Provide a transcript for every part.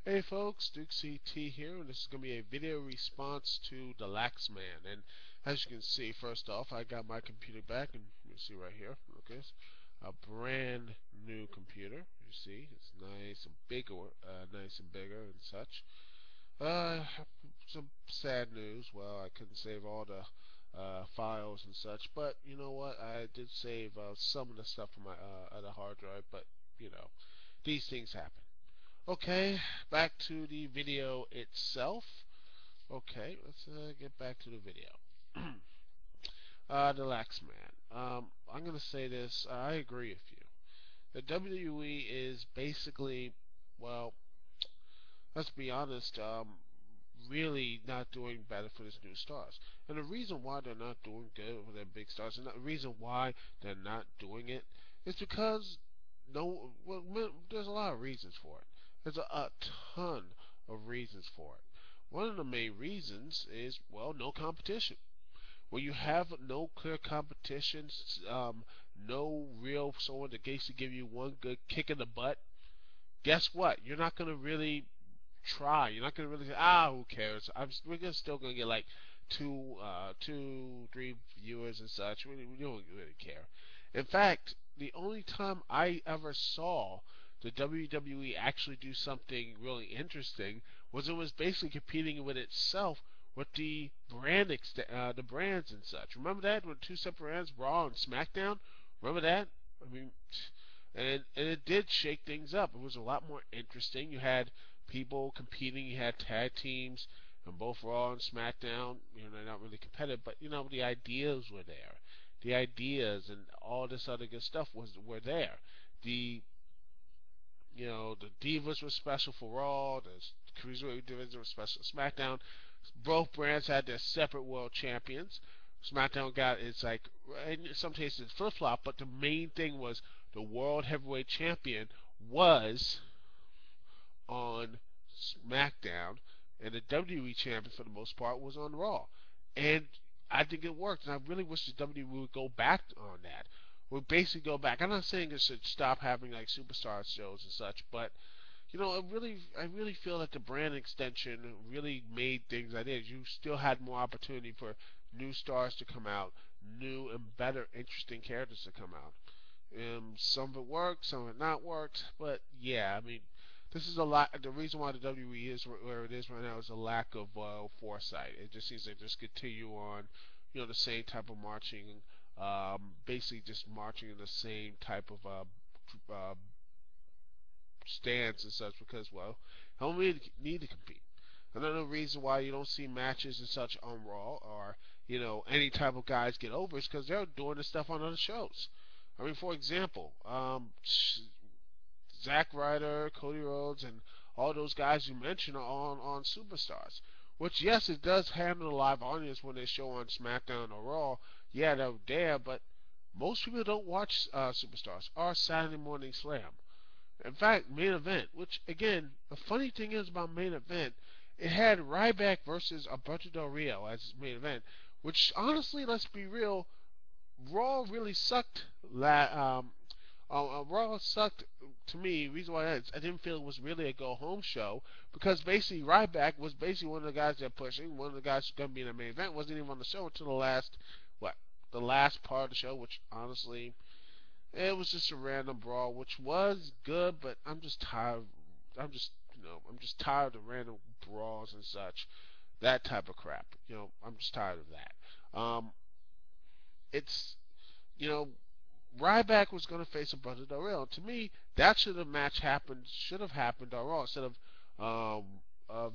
Hey folks, Duke CT here, and this is going to be a video response to Dalyxman. And as you can see, first off, I got my computer back, and you see right here, look at this, a brand new computer. You see, it's nice and bigger and such. Some sad news. Well, I couldn't save all the files and such, but you know what? I did save some of the stuff from my other hard drive, but you know, these things happen. Okay, back to the video itself. Okay, let's get back to the video. Dalyxman. I'm going to say this. I agree with you. The WWE is basically, well, let's be honest, really not doing better for these new stars. And the reason why they're not doing good with their big stars, and the reason why they're not doing it, is because there's a lot of reasons for it. There's a ton of reasons for it. One of the main reasons is, well, no competition. When you have no clear competition, no real someone that gets to give you one good kick in the butt, guess what? You're not going to really try. You're not going to really say, who cares? We're still going to get like two, 3 viewers and such. We don't really care. In fact, the only time I ever saw the WWE actually do something really interesting was it was basically competing with itself with the the brands and such. Remember that with two separate brands, Raw and SmackDown? Remember that? I mean, and it did shake things up. It was a lot more interesting. You had people competing. You had tag teams on both Raw and SmackDown. You know, they're not really competitive, but you know the ideas were there. The ideas and all this other good stuff were there. The the Divas were special for Raw. The Cruiserweight division was special for SmackDown. Both brands had their separate world champions. SmackDown got its like in some cases flip flop, but the main thing was the world heavyweight champion was on SmackDown, and the WWE champion for the most part was on Raw. And I think it worked, and I really wish the WWE would go back on that. Would basically go back. I'm not saying it should stop having like superstar shows and such, but you know, I really feel that the brand extension really made things like this. You still had more opportunity for new stars to come out, new and better, interesting characters to come out. Some of it worked, some of it not worked, but yeah, I mean, this is a lot. The reason why the WWE is where it is right now is a lack of foresight. It just seems like just continue on, the same type of marching, basically just marching in the same type of stance and such because, well, I don't really need to compete. Another reason why you don't see matches and such on Raw or, any type of guys get over is because they're doing this stuff on other shows. I mean, for example, Zack Ryder, Cody Rhodes, and all those guys you mentioned are on Superstars. Which, yes, it does handle a live audience when they show on SmackDown or Raw. Yeah, they're there, but most people don't watch Superstars or Saturday Morning Slam. In fact, Main Event, which, again, the funny thing is about Main Event, it had Ryback versus Alberto Del Rio as Main Event, which, honestly, let's be real, Raw really sucked. Raw sucked to me. Reason why I didn't feel it was really a go-home show because basically Ryback was basically one of the guys they're pushing. One of the guys who's going to be in the main event wasn't even on the show until the last part of the show, which honestly, it was just a random brawl, which was good, but I'm just tired. I'm just tired of random brawls and such, that type of crap. I'm just tired of that. It's you know, Ryback was going to face a Alberto Del Rio. To me, that should have happened on Raw instead of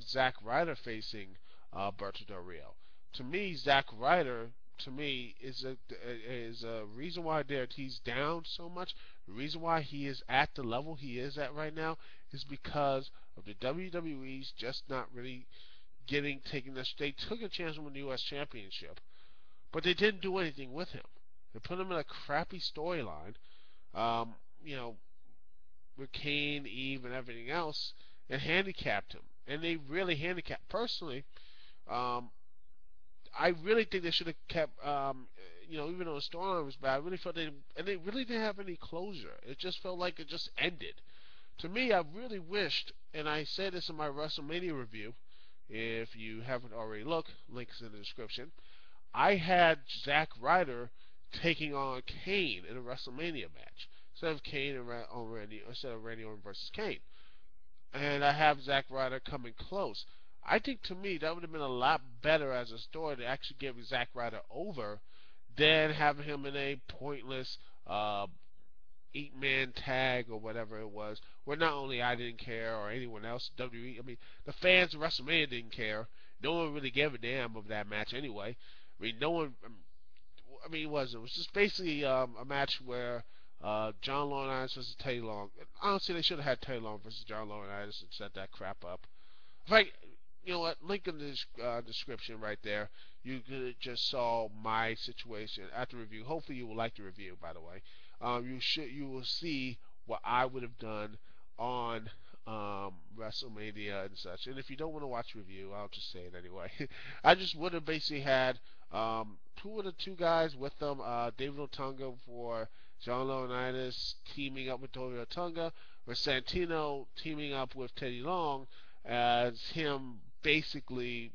Zack Ryder facing Alberto Del Rio. To me, Zack Ryder is a reason why he's down so much. The reason why he is at the level he is at right now is because of the WWE's just not really taking this. They took a chance on the U.S. Championship, but they didn't do anything with him. They put him in a crappy storyline, um, you know, with Kane, Eve, and everything else, and handicapped him. And they really handicapped. Personally, I really think they should have kept, even though the storyline was bad, I really felt they really didn't have any closure. It just felt like it just ended. To me, I really wished, and I said this in my WrestleMania review, if you haven't already looked, links in the description, I had Zack Ryder taking on Kane in a WrestleMania match instead of Kane and Randy, instead of Randy Orton versus Kane, and I have Zack Ryder coming close. I think to me that would have been a lot better as a story to actually give Zack Ryder over than having him in a pointless 8-man tag or whatever it was, where not only I didn't care or anyone else, WWE, I mean, the fans of WrestleMania didn't care. No one really gave a damn of that match anyway. I mean, no one. I mean, it was just basically a match where John Laurinaitis versus Teddy Long. Honestly, they should have had Teddy Long versus John Laurinaitis and set that crap up. In fact, you know what? Link in the description right there. You could just saw my situation at the review. Hopefully, you will like the review. By the way, you will see what I would have done on WrestleMania and such. And if you don't want to watch the review, I'll just say it anyway. I just would have basically had two of the two guys with them, David Otunga for John Laurinaitis teaming up with David Otunga, or Santino teaming up with Teddy Long as him basically,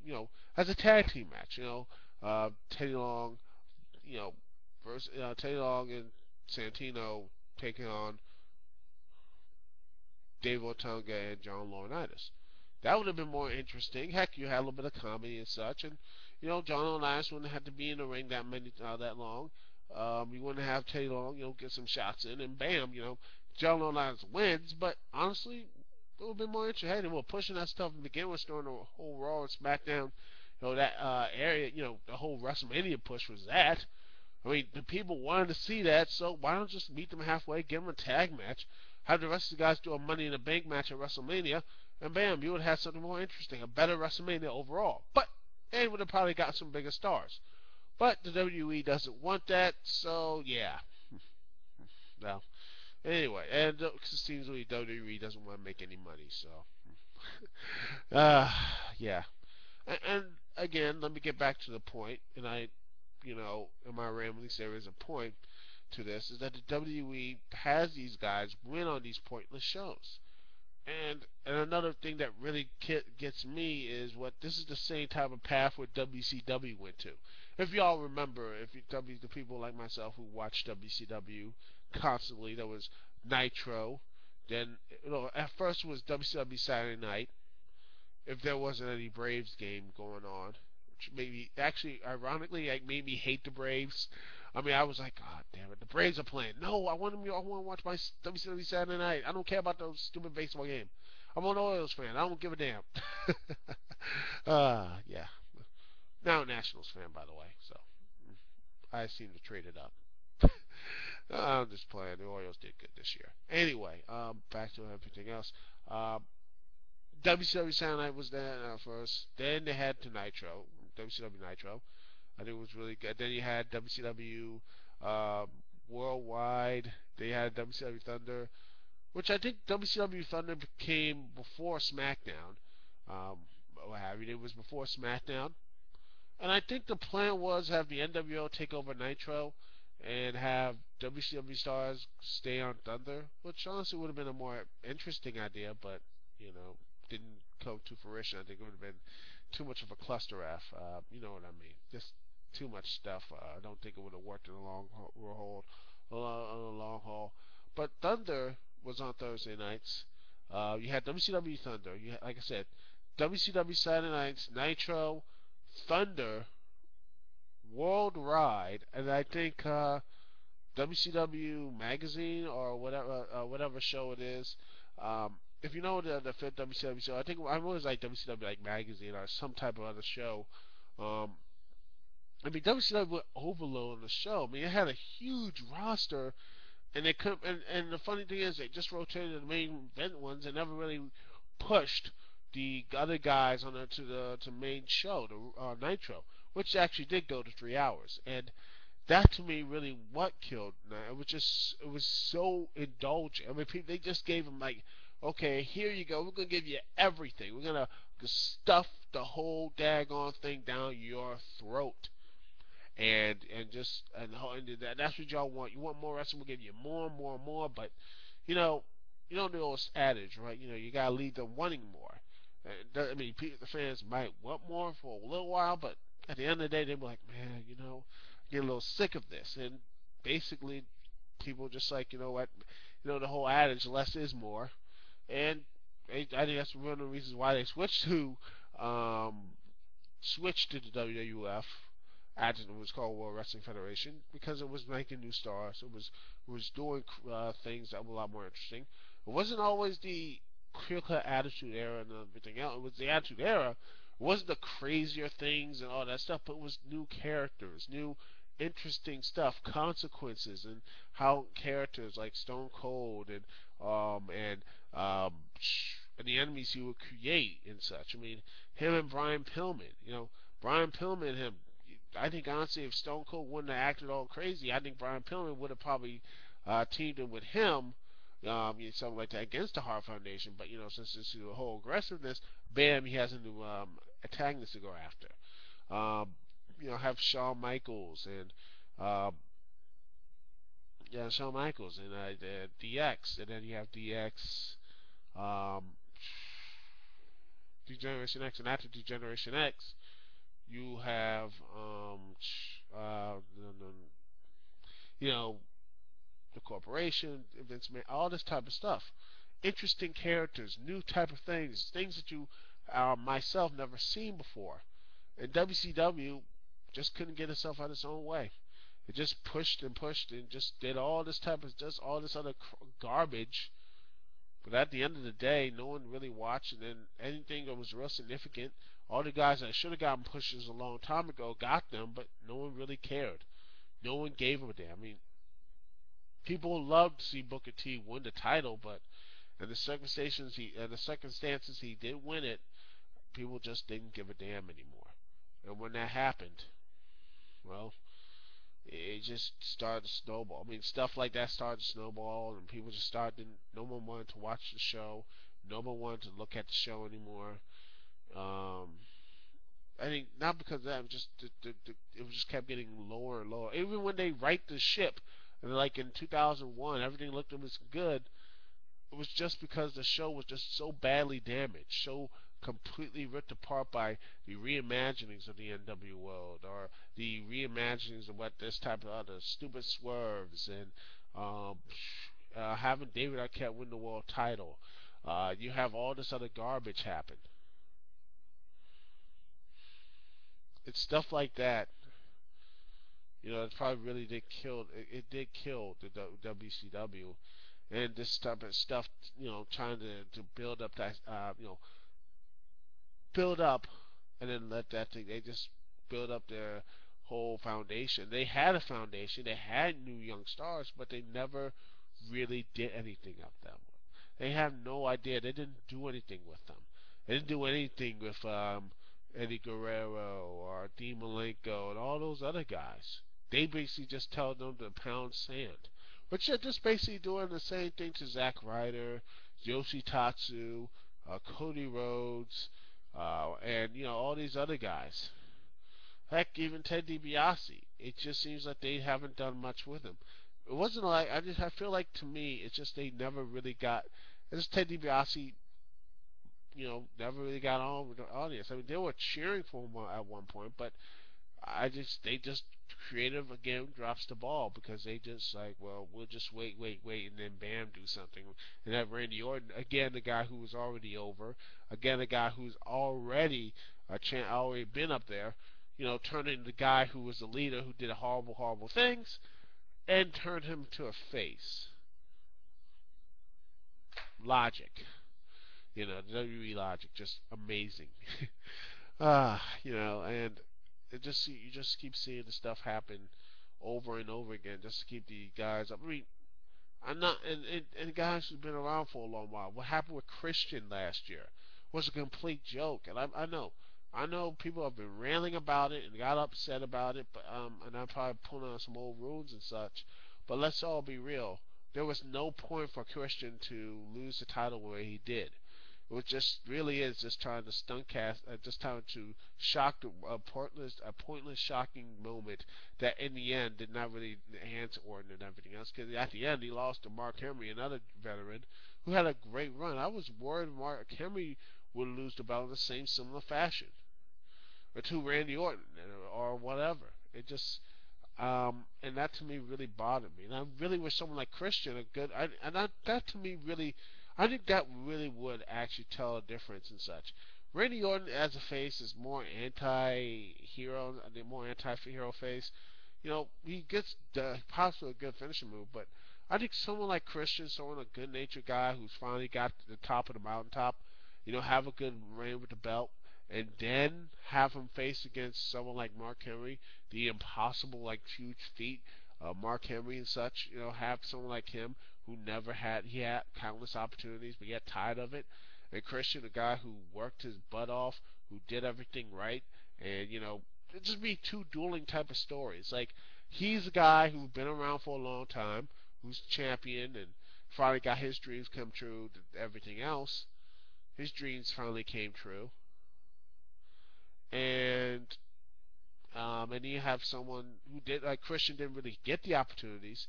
as a tag team match, Teddy Long, versus Teddy Long and Santino taking on Dave Otunga and John Laurinaitis. That would have been more interesting. Heck, you had a little bit of comedy and such, and John Laurinaitis wouldn't have to be in the ring that long. You wouldn't have Teddy Long, get some shots in, and bam, John Laurinaitis wins. But honestly, it would have been more interesting. Hey, they were pushing that stuff to begin with during the whole Raw and SmackDown, that area, the whole WrestleMania push was that. I mean, the people wanted to see that, so why don't just meet them halfway, give them a tag match, have the rest of the guys do a Money in the Bank match at WrestleMania, and bam, you would have something more interesting, a better WrestleMania overall. But they would have probably got some bigger stars. But the WWE doesn't want that, so yeah. Well, anyway, and it seems like WWE doesn't want to make any money, so. Yeah. And again, let me get back to the point, and in my ramblings, there is a point to this, is that the WWE has these guys win on these pointless shows. And another thing that really gets me is this is the same type of path where WCW went to. If y'all remember, the people like myself who watch WCW constantly, there was Nitro. Then, at first it was WCW Saturday Night. If there wasn't any Braves game going on, which ironically, made me hate the Braves. I mean, I was like, God damn it, the Braves are playing. No, I want to watch my WCW Saturday Night. I don't care about those stupid baseball game. I'm an Orioles fan. I don't give a damn. Yeah. Now a Nationals fan, by the way. So I seem to trade it up. I'm just playing. The Orioles did good this year. Anyway, back to everything else. WCW Saturday Night was there first. Then they had WCW Nitro. I think it was really good. Then you had WCW Worldwide. They had WCW Thunder, which I think WCW Thunder came before SmackDown. What have you? It was before SmackDown. And I think the plan was have the NWO take over Nitro and have WCW stars stay on Thunder, which honestly would have been a more interesting idea, but, didn't come to fruition. I think it would have been too much of a cluster F. You know what I mean? Just too much stuff. I don't think it would have worked in the long haul. But Thunder was on Thursday nights. You had WCW Thunder. You had, like I said, WCW Saturday nights, Nitro, Thunder, Worldwide, and I think WCW Magazine or whatever show it is. If you know the fifth WCW show, I always like WCW Magazine or some type of other show. I mean, WCW went overload on the show. I mean, it had a huge roster, and they could. And the funny thing is, they just rotated the main event ones and never really pushed the other guys on to the main show, the Nitro, which actually did go to 3 hours. And that to me really what killed. It was so indulgent. I mean, they just gave them okay, here you go. We're gonna give you everything. We're gonna stuff the whole daggone thing down your throat. And that's what y'all want. You want more wrestling? We'll give you more and more and more. But you know the old adage, right? You gotta leave them wanting more. I mean, the fans might want more for a little while, but at the end of the day, they'll be like, man, get a little sick of this. And basically, people just like, you know what, the whole adage, less is more. And I think that's one of the reasons why they um, switched to the WWF. After it was called World Wrestling Federation, because it was making new stars. It was doing things that were a lot more interesting. It wasn't always the clear-cut Attitude Era and everything else. It was the Attitude Era. It wasn't the crazier things and all that stuff, but it was new characters, new interesting stuff, consequences, and how characters like Stone Cold um, and the enemies he would create and such. I mean, him and Brian Pillman. Brian Pillman, him. I think honestly, if Stone Cold wouldn't have acted all crazy, I think Brian Pillman would have probably teamed in with him, something like that against the Hart Foundation. But since this is the whole aggressiveness, bam, he has a new antagonist to go after. Have Shawn Michaels and Shawn Michaels and DX, and then you have DX, um, Degeneration X, and after Degeneration X, you have you know the corporation, Vince McMahon, all this type of stuff. Interesting characters, new type of things that you myself never seen before. And WCW just couldn't get itself out of its own way. It just pushed and pushed and just did all this other garbage. But at the end of the day, no one really watched, and then anything that was real significant, all the guys that should have gotten pushes a long time ago got them, but no one really cared. No one gave a damn. I mean, people loved to see Booker T win the title, but in the circumstances he did win it, people just didn't give a damn anymore. And when that happened, well, it just started to snowball. I mean, stuff like that started to snowball, and people just started. No one wanted to watch the show. No one wanted to look at the show anymore. I think not because of that, just it just kept getting lower and lower. Even when they right the ship, and like in 2001, everything looked almost good. It was just because the show was just so badly damaged, so completely ripped apart by the reimaginings of the NW world, or the reimaginings of what this type of other stupid swerves, and having David Arquette win the world title. You have all this other garbage happen. It's stuff like that. It probably really did kill. It did kill the WCW, and this type of stuff. Trying to build up that. Build up, and then let that thing. They just build up their whole foundation. They had a foundation. They had new young stars, but they never really did anything of them. They have no idea. They didn't do anything with them. They didn't do anything with Eddie Guerrero or Dean Malenko and all those other guys. They basically just tell them to pound sand. But you're just basically doing the same thing to Zack Ryder, Yoshi Tatsu, Cody Rhodes, and all these other guys. Heck, even Ted DiBiase. It just seems like they haven't done much with him. It wasn't like I feel like to me it's just they never really got. It's just Ted DiBiase, never really got on with the audience. I mean, they were cheering for him at one point, but they just creative again drops the ball because they just like, well, we'll just wait, and then bam, do something. And that Randy Orton, again, the guy who was already over, again, the guy who's already already been up there, turned into the guy who was the leader who did horrible things, and turned him to a face. Logic. The WWE logic, just amazing. And you just keep seeing the stuff happen over and over again, just to keep the guys up. I mean, I'm not, and guys who've been around for a long while. What happened with Christian last year was a complete joke, and I know people have been railing about it and got upset about it, but and I'm probably pulling on some old rules and such. But let's all be real. There was no point for Christian to lose the title where he did. It just really is just trying to just trying to shock a pointless, shocking moment that in the end did not really enhance Orton and everything else. Because at the end he lost to Mark Henry, another veteran, who had a great run. I was worried Mark Henry would lose the belt in the same similar fashion, or to Randy Orton, or whatever. It just and that to me really bothered me. And I really wish someone like Christian, a good, that to me really, I think that really would actually tell a difference and such. Randy Orton as a face is more anti-hero, more anti-hero face. You know, he gets possibly a good finishing move, but I think someone like Christian, someone a good-natured guy who's finally got to the top of the mountaintop, you know, have a good reign with the belt, and then have him face against someone like Mark Henry, the impossible, like, huge feat, Mark Henry and such. You know, have someone like him who never had, he had countless opportunities, but he got tired of it. And Christian, a guy who worked his butt off, who did everything right, and, you know, it'd just be two dueling type of stories. Like, he's a guy who's been around for a long time, who's champion, and finally got his dreams come true, everything else. His dreams finally came true. And you have someone who did, like Christian, didn't really get the opportunities,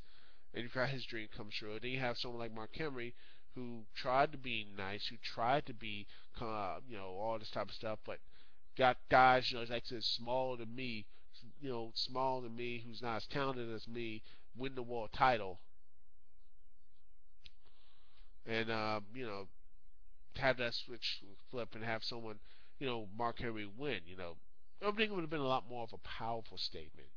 and you got his dream come true. Then you have someone like Mark Henry who tried to be nice, who tried to be, you know, all this type of stuff, but got guys, you know, like I said, smaller than me, you know, smaller than me, who's not as talented as me, win the world title, and you know, have that switch flip and have someone, you know, Mark Henry win. You know, I think it would have been a lot more of a powerful statement.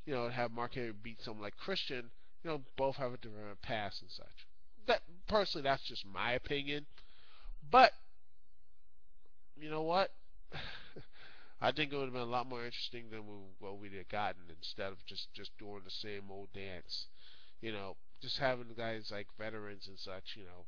You know, have Mark Henry beat someone like Christian. You know, both have a different past and such. That personally, that's just my opinion. But you know what? I think it would have been a lot more interesting than what we'd have gotten instead of just doing the same old dance. You know, just having guys like veterans and such. You know,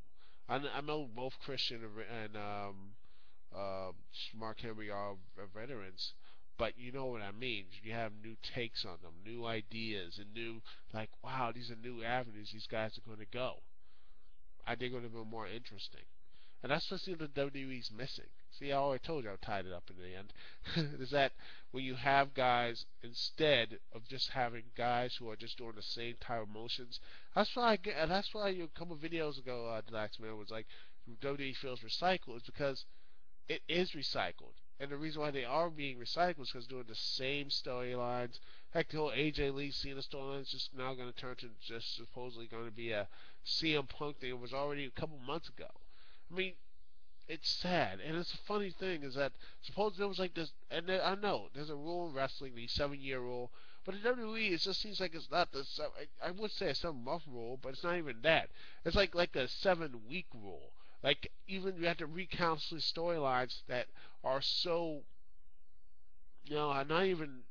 I know both Christian and uh, Mark Henry are veterans, but you know what I mean. You have new takes on them, new ideas, and new, like, wow, these are new avenues these guys are going to go. I think it would have been more interesting. And that's what the WWE's missing. See, I already told you I tied it up in the end. Is that when you have guys, instead of just having guys who are just doing the same type of motions, that's why a couple of videos ago, Dalyxman was like, WWE feels recycled, is because it is recycled. And the reason why they are being recycled is because doing the same storylines. Heck, the whole AJ Lee Cena storyline is just now going to turn to just supposedly going to be a CM Punk thing. It was already a couple months ago. I mean, it's sad, and it's a funny thing is that suppose there was like this, and I know there's a rule in wrestling, the 7-year rule, but in WWE it just seems like it's not the I would say a 7-month rule, but it's not even that. It's like a 7-week rule. Like even you have to recount storylines that are so, you know, are not even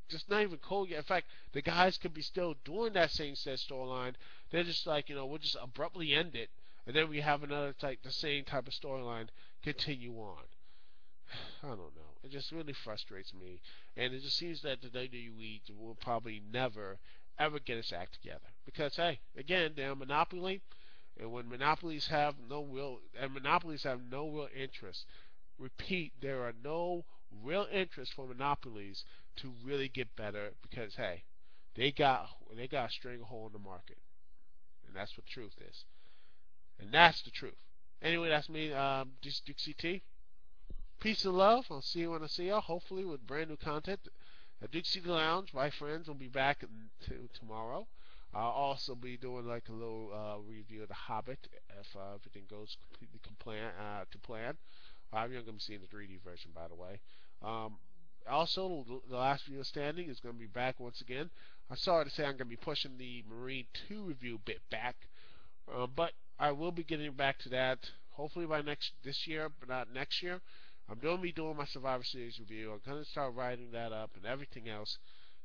cold yet. In fact, the guys could be still doing that same set storyline. They're just like, you know, we'll just abruptly end it, and then we have another type, the same type of storyline continue on. I don't know. It just really frustrates me, and it just seems that the WWE will probably never ever get its act together because hey, again, they're a monopoly, and when monopolies have no real interest. Repeat, there are no real interest for monopolies to really get better because hey, they got a stranglehold in the market, and that's what the truth is, and that's the truth. Anyway, that's me, Dixie T. Peace and love. I'll see you when I see you. Hopefully with brand new content. The Dixie Lounge, my friends, will be back tomorrow. I'll also be doing like a little review of The Hobbit if everything goes completely to plan. I'm going to be seeing the 3D version, by the way. Also, the last video standing is going to be back once again. I'm sorry to say I'm going to be pushing the Marine 2 review bit back, but I will be getting back to that hopefully by this year, but not next year. I'm going to be doing my Survivor Series review. I'm going to start writing that up and everything else.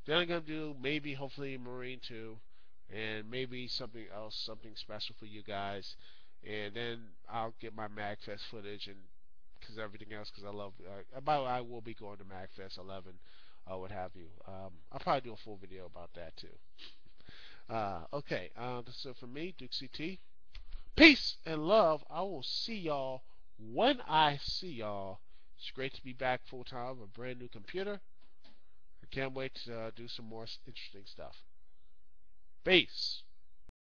Then I'm going to do maybe hopefully Marine 2 and maybe something else, something special for you guys. And then I'll get my MagFest footage and because everything else, because I love. I will be going to MagFest 11, what have you. I'll probably do a full video about that too. Okay, so for me, Dixie T. Peace and love. I will see y'all when I see y'all. It's great to be back full time with a brand new computer. I can't wait to do some more interesting stuff. Peace.